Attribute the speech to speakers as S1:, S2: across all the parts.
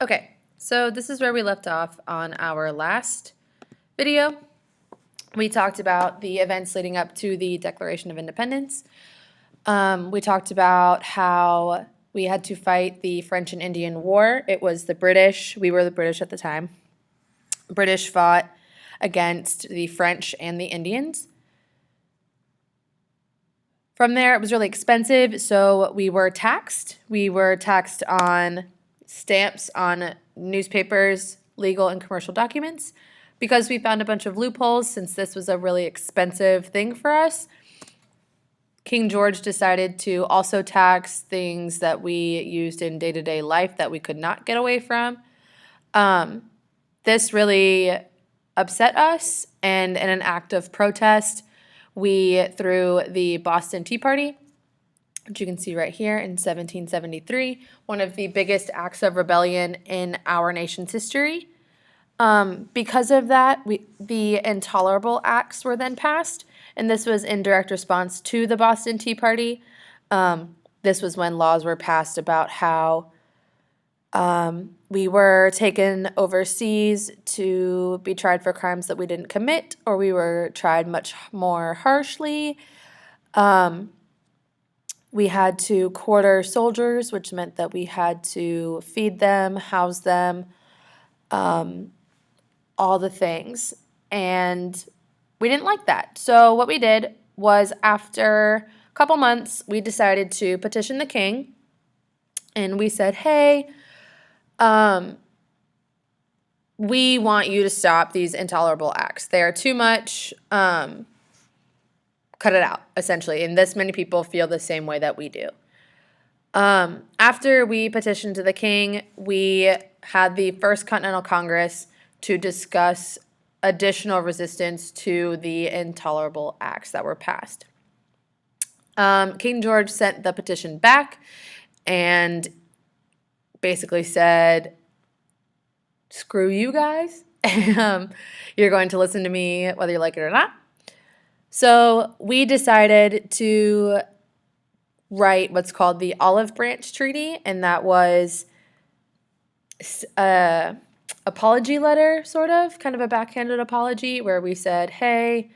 S1: Okay, so this is where we left off on our last video. We talked about the events leading up to the Declaration of Independence. We talked about how we had to fight the French and Indian War. It was the British, we were the British at the time. British fought against the French and the Indians. From there, it was really expensive, so we were taxed. We were taxed on stamps on newspapers, legal and commercial documents. Because we found a bunch of loopholes, since this was a really expensive thing for us, King George decided to also tax things that we used in day-to-day life that we could not get away from. This really upset us, and in an act of protest, we threw the Boston Tea Party, which you can see right here in 1773, one of the biggest acts of rebellion in our nation's history. Because of that, the Intolerable Acts were then passed, and this was in direct response to the Boston Tea Party. This was when laws were passed about how we were taken overseas to be tried for crimes that we didn't commit, or we were tried much more harshly. We had to quarter soldiers, which meant that we had to feed them, house them, all the things. And we didn't like that. So what we did was, after a couple months, we decided to petition the king. And we said, hey, we want you to stop these intolerable acts. They are too much. Cut it out, essentially. And this many people feel the same way that we do. After we petitioned to the king, we had the First Continental Congress to discuss additional resistance to the intolerable acts that were passed. King George sent the petition back and basically said, screw you guys. You're going to listen to me whether you like it or not. So we decided to write what's called the Olive Branch Treaty, and that was a apology letter, sort of, kind of a backhanded apology, where we said, hey,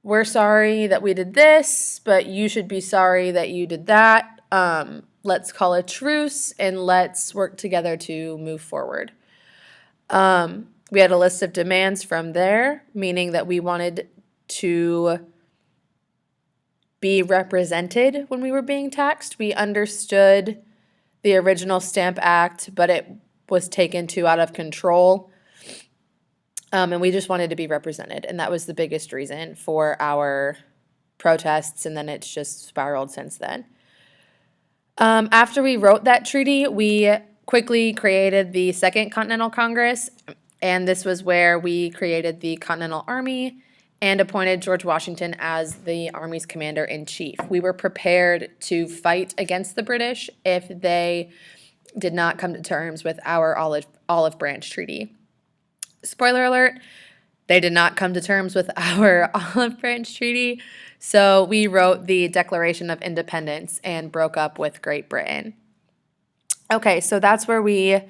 S1: we're sorry that we did this, but you should be sorry that you did that. Let's call a truce and let's work together to move forward. We had a list of demands from there, meaning that we wanted to be represented when we were being taxed. We understood the original Stamp Act, but it was taken too out of control. And we just wanted to be represented. And that was the biggest reason for our protests. And then it's just spiraled since then. After we wrote that treaty, we quickly created the Second Continental Congress. And this was where we created the Continental Army and appointed George Washington as the Army's commander-in-chief. We were prepared to fight against the British if they did not come to terms with our Olive Branch Treaty. Spoiler alert, they did not come to terms with our Olive Branch Treaty, so we wrote the Declaration of Independence and broke up with Great Britain. Okay, so that's where we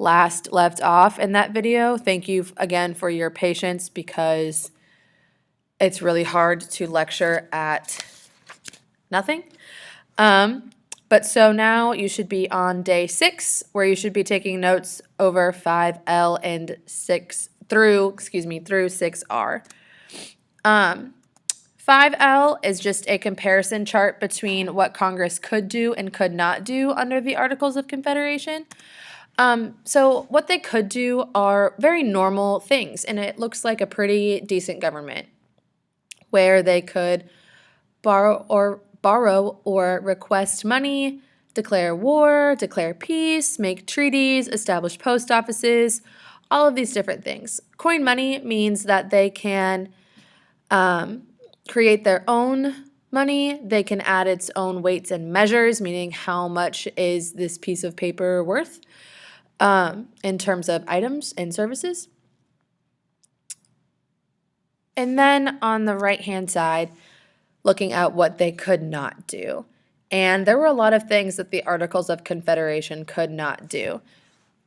S1: last left off in that video. Thank you again for your patience, because it's really hard to lecture at nothing. But so now you should be on day 6, where you should be taking notes over 5L and 6 through 6R. 5L is just a comparison chart between what Congress could do and could not do under the Articles of Confederation. So what they could do are very normal things, and it looks like a pretty decent government, where they could borrow or request money, declare war, declare peace, make treaties, establish post offices, all of these different things. Coin money means that they can create their own money. They can add its own weights and measures, meaning how much is this piece of paper worth in terms of items and services. And then on the right-hand side, looking at what they could not do. And there were a lot of things that the Articles of Confederation could not do.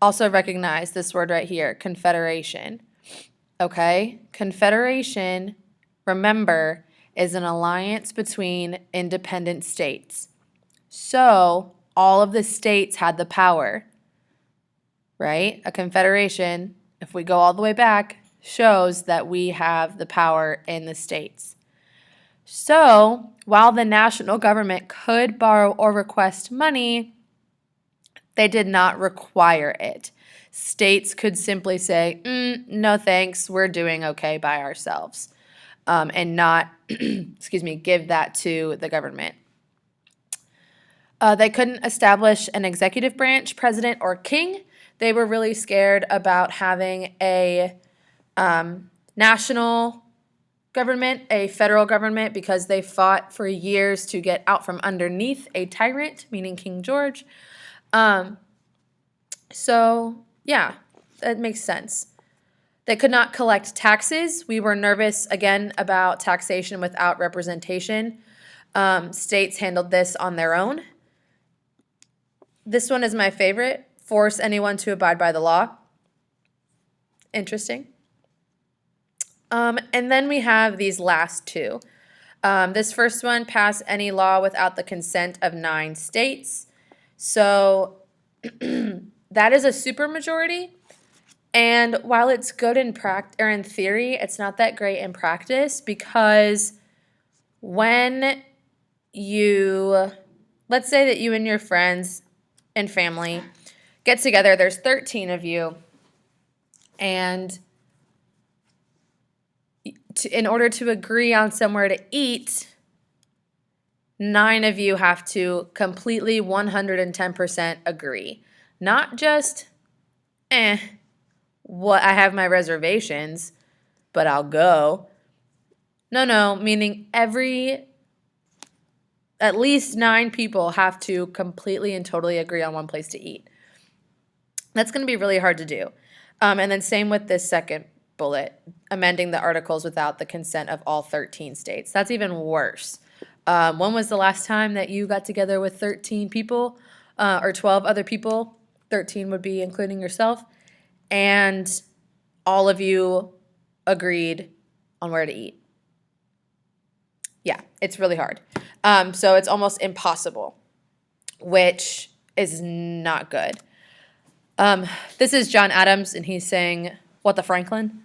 S1: Also recognize this word right here, confederation. Okay? Confederation, remember, is an alliance between independent states. So all of the states had the power, right? A confederation, if we go all the way back, shows that we have the power in the states. So while the national government could borrow or request money, they did not require it. States could simply say, no thanks, we're doing okay by ourselves, and not, give that to the government. They couldn't establish an executive branch, president, or king. They were really scared about having a national government, a federal government, because they fought for years to get out from underneath a tyrant, meaning King George. So, yeah, that makes sense. They could not collect taxes. We were nervous, again, about taxation without representation. States handled this on their own. This one is my favorite. Force anyone to abide by the law. Interesting. And then we have these last two. This first one, pass any law without the consent of 9 states. So that is a supermajority. And while it's good in in theory, it's not that great in practice, because when let's say that you and your friends and family get together, there's 13 of you, and in order to agree on somewhere to eat, 9 of you have to completely 110% agree. Not just, what I have my reservations, but I'll go. No, meaning at least 9 people have to completely and totally agree on one place to eat. That's going to be really hard to do. And then same with this second bullet, amending the articles without the consent of all 13 states. That's even worse. When was the last time that you got together with 13 people or 12 other people? 13 would be including yourself. And all of you agreed on where to eat. Yeah, it's really hard. So it's almost impossible, which is not good. This is John Adams, and he's saying, "What the Franklin?"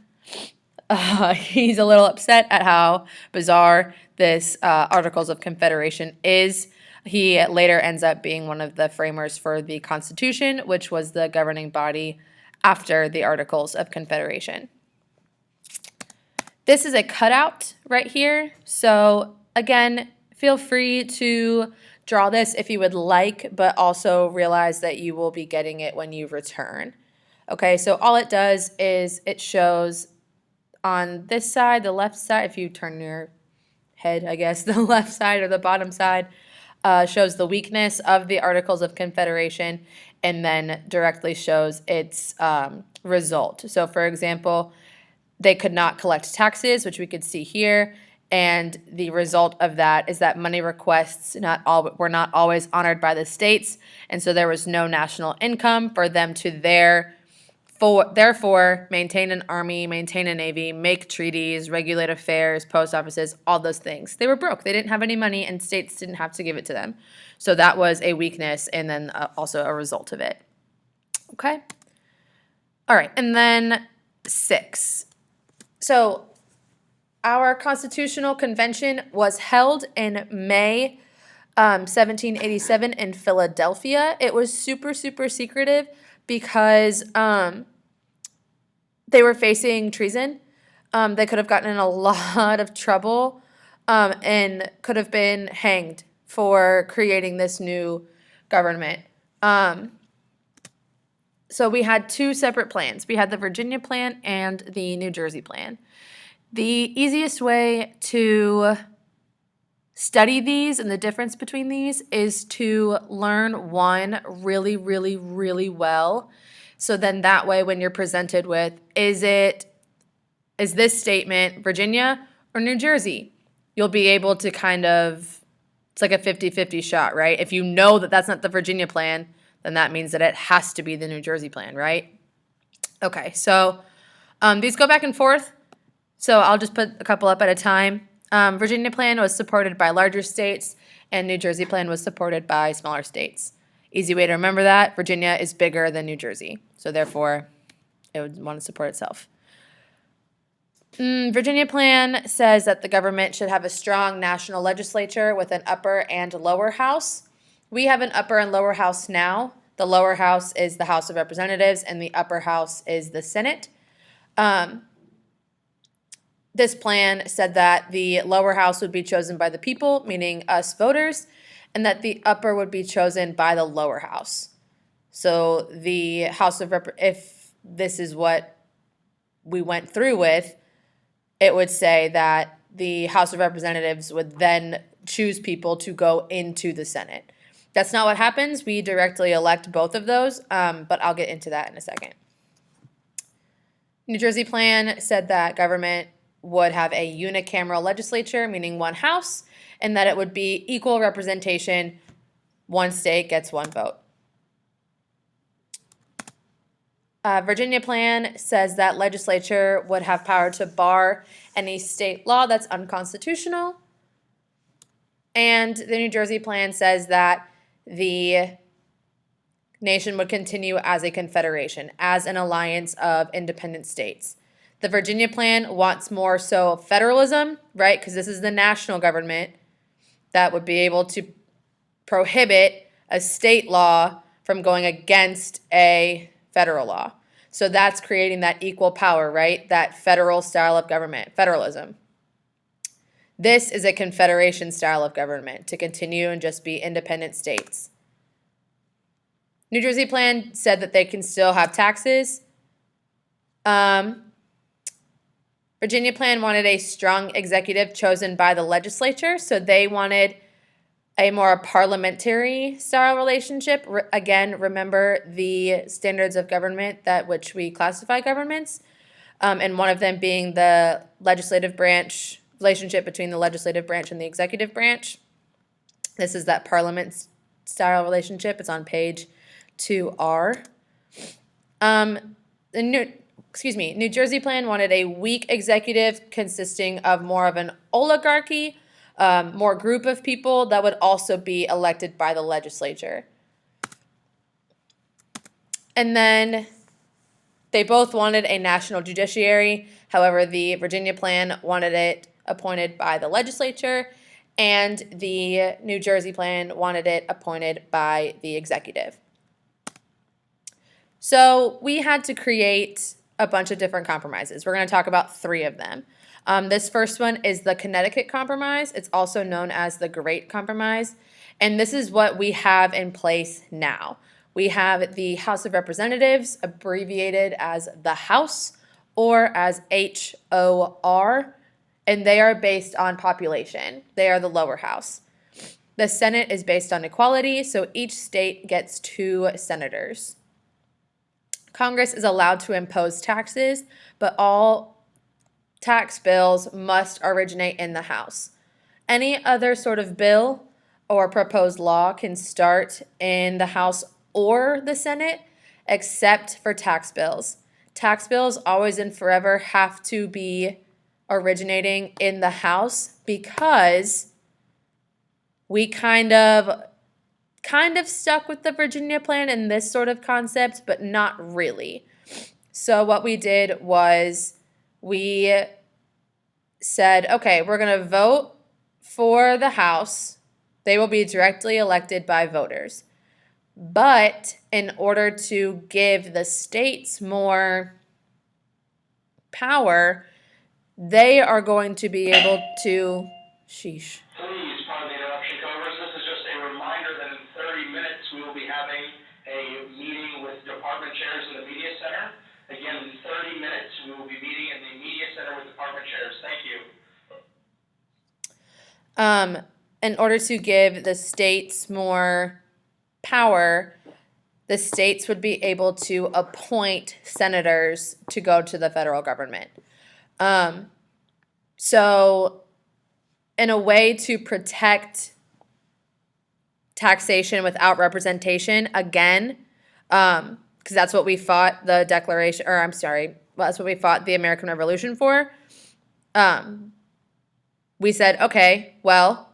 S1: He's a little upset at how bizarre this Articles of Confederation is. He later ends up being one of the framers for the Constitution, which was the governing body after the Articles of Confederation. This is a cutout right here. So again, feel free to draw this if you would like, but also realize that you will be getting it when you return. Okay, so all it does is it shows on this side, the left side, if you turn your head, I guess, the left side or the bottom side, shows the weakness of the Articles of Confederation, and then directly shows its result. So for example, they could not collect taxes, which we could see here, and the result of that is that money requests were not always honored by the states, and so there was no national income for them to therefore maintain an army, maintain a navy, make treaties, regulate affairs, post offices, all those things. They were broke. They didn't have any money, and states didn't have to give it to them. So that was a weakness, and then also a result of it. Okay? All right, and then 6. So our Constitutional Convention was held in May 1787 in Philadelphia. It was super, super secretive because they were facing treason. They could have gotten in a lot of trouble and could have been hanged for creating this new government. So we had 2 separate plans. We had the Virginia plan and the New Jersey plan. The easiest way to study these and the difference between these is to learn one really, really, really well. So then that way when you're presented with, is this statement Virginia or New Jersey? You'll be able to kind of It's like a 50-50 shot, right? If you know that that's not the Virginia plan, then that means that it has to be the New Jersey plan, right? Okay, so these go back and forth. So I'll just put a couple up at a time. Virginia plan was supported by larger states, and New Jersey plan was supported by smaller states. Easy way to remember that, Virginia is bigger than New Jersey, so therefore it would want to support itself. Virginia plan says that the government should have a strong national legislature with an upper and lower house. We have an upper and lower house now. The lower house is the House of Representatives, and the upper house is the Senate. This plan said that the lower house would be chosen by the people, meaning us voters, and that the upper would be chosen by the lower house. So the House of if this is what we went through with, it would say that the House of Representatives would then choose people to go into the Senate. That's not what happens. We directly elect both of those, but I'll get into that in a second. New Jersey plan said that government would have a unicameral legislature, meaning one house, and that it would be equal representation. One state gets one vote. Virginia plan says that legislature would have power to bar any state law that's unconstitutional. And the New Jersey plan says that the nation would continue as a confederation, as an alliance of independent states. The Virginia plan wants more so federalism, right? Because this is the national government that would be able to prohibit a state law from going against a federal law. So that's creating that equal power, right? That federal style of government, federalism. This is a confederation style of government to continue and just be independent states. New Jersey plan said that they can still have taxes. Virginia plan wanted a strong executive chosen by the legislature, so they wanted a more parliamentary style relationship. Again, remember the standards of government that which we classify governments, and one of them being the legislative branch, relationship between the legislative branch and the executive branch. This is that parliament style relationship. It's on page 2R. New Jersey plan wanted a weak executive consisting of more of an oligarchy, more group of people that would also be elected by the legislature. And then they both wanted a national judiciary. However, the Virginia plan wanted it appointed by the legislature, and the New Jersey plan wanted it appointed by the executive. So we had to create a bunch of different compromises. We're going to talk about 3 of them. This first one is the Connecticut Compromise. It's also known as the Great Compromise. And this is what we have in place now. We have the House of Representatives, abbreviated as the House or as HOR, and they are based on population. They are the lower house. The Senate is based on equality, so each state gets 2 senators. Congress is allowed to impose taxes, but all tax bills must originate in the House. Any other sort of bill or proposed law can start in the House or the Senate, except for tax bills. Tax bills always and forever have to be originating in the House because we kind of stuck with the Virginia plan in this sort of concept, but not really. So what we did was we said, okay, we're going to vote for the House. They will be directly elected by voters. But in order to give the states more power, they are going to be able to,
S2: Please, pardon the interruption, Congress. This is just a reminder that in 30 minutes we will be having a meeting with department chairs in the media center. Again, in 30 minutes we will be meeting in the media center with department chairs. Thank you.
S1: In order to give the states more power, the states would be able to appoint senators to go to the federal government. So in a way to protect taxation without representation again, because that's what we fought the Declaration, or I'm sorry, well, that's what we fought the American Revolution for. We said, okay, well,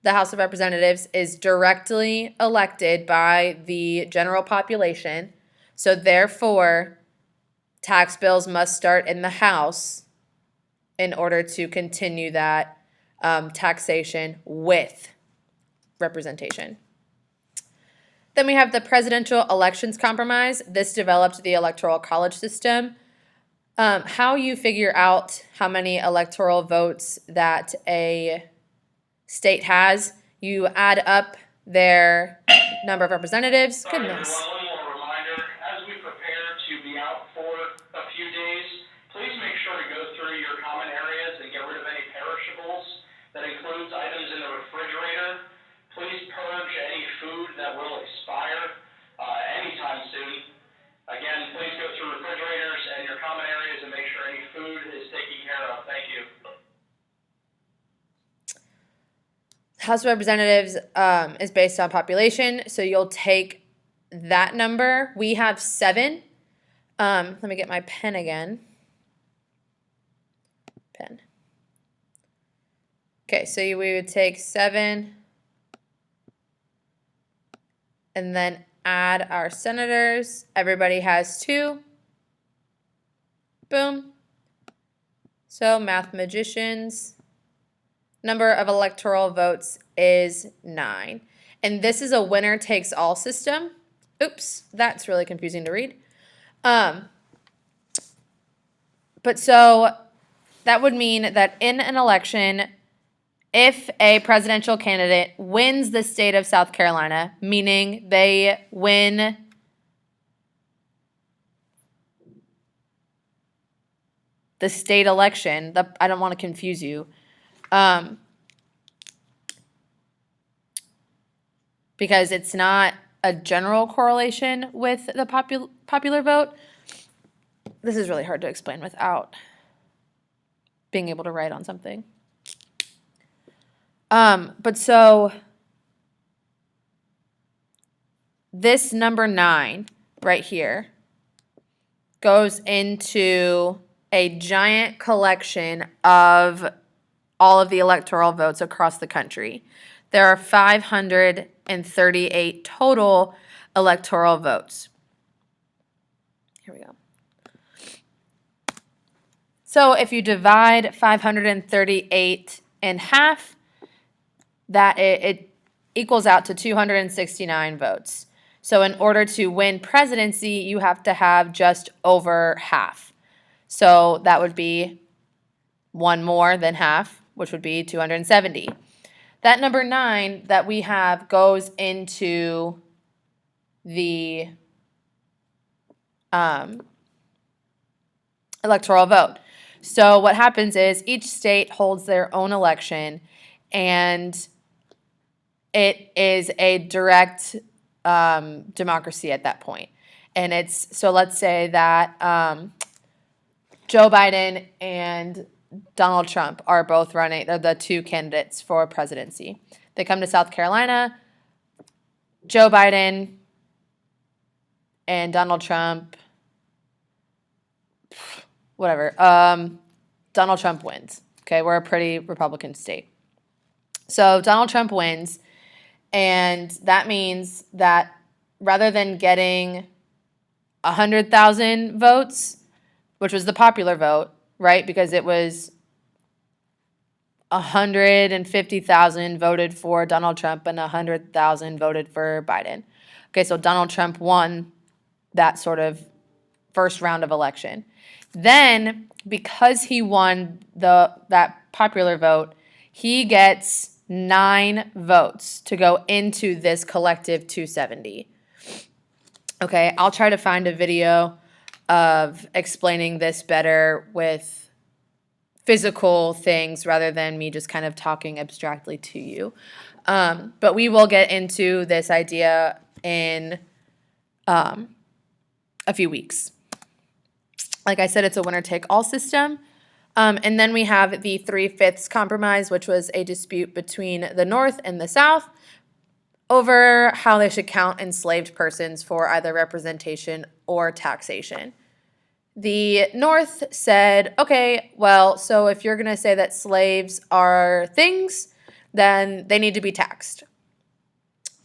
S1: the House of Representatives is directly elected by the general population, so therefore, tax bills must start in the House in order to continue that taxation with representation. Then we have the Presidential Elections Compromise. This developed the Electoral College system. How you figure out how many electoral votes that a state has, you add up their number of representatives.
S2: Sorry,
S1: Goodness.
S2: everyone, one more reminder, as we prepare to be out for a few days, please make sure to go through your common areas and get rid of any perishables. That includes items in the refrigerator. Please purge any food that will expire anytime soon. Again, please go through refrigerators and your common areas and make sure any food is taken care of. Thank you.
S1: House of Representatives is based on population, so you'll take that number. We have 7. Let me get my pen again. Pen. Okay, so we would take 7 and then add our senators. Everybody has 2. Boom. So math magicians. Number of electoral votes is 9. And this is a winner takes all system. Oops, that's really confusing to read. But so that would mean that in an election, if a presidential candidate wins the state of South Carolina, meaning they win the state election, I don't want to confuse you, because it's not a general correlation with the popular vote. This is really hard to explain without being able to write on something. But so this number 9 right here goes into a giant collection of all of the electoral votes across the country. There are 538 total electoral votes. Here we go. So if you divide 538 in half, that it equals out to 269 votes. So in order to win presidency, you have to have just over half. So that would be 1 more than half, which would be 270. That number 9 that we have goes into the electoral vote. So what happens is each state holds their own election, and it is a direct democracy at that point. And it's, so let's say that Joe Biden and Donald Trump are both running, they're the 2 candidates for presidency. They come to South Carolina, Joe Biden and Donald Trump, whatever, Donald Trump wins. Okay, we're a pretty Republican state. So Donald Trump wins, and that means that rather than getting 100,000 votes, which was the popular vote, right? Because it was 150,000 voted for Donald Trump and 100,000 voted for Biden. Okay, so Donald Trump won that sort of first round of election. Then, because he won that popular vote, he gets 9 votes to go into this collective 270. Okay, I'll try to find a video of explaining this better with physical things rather than me just kind of talking abstractly to you. But we will get into this idea in a few weeks. Like I said, it's a winner-take-all system. And then we have the 3/5 compromise, which was a dispute between the North and the South over how they should count enslaved persons for either representation or taxation. The North said, okay, well, so if you're going to say that slaves are things, then they need to be taxed.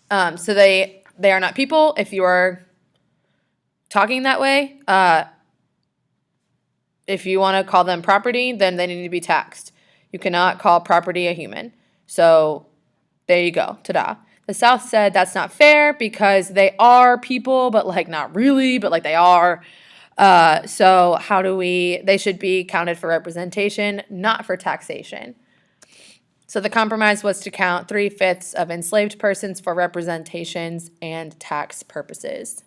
S1: So they are not people. If you are talking that way, if you want to call them property, then they need to be taxed. You cannot call property a human. So there you go. Ta-da. The South said that's not fair because they are people, but like not really, but like they are. So how do they should be counted for representation, not for taxation. So the compromise was to count 3/5 of enslaved persons for representations and tax purposes.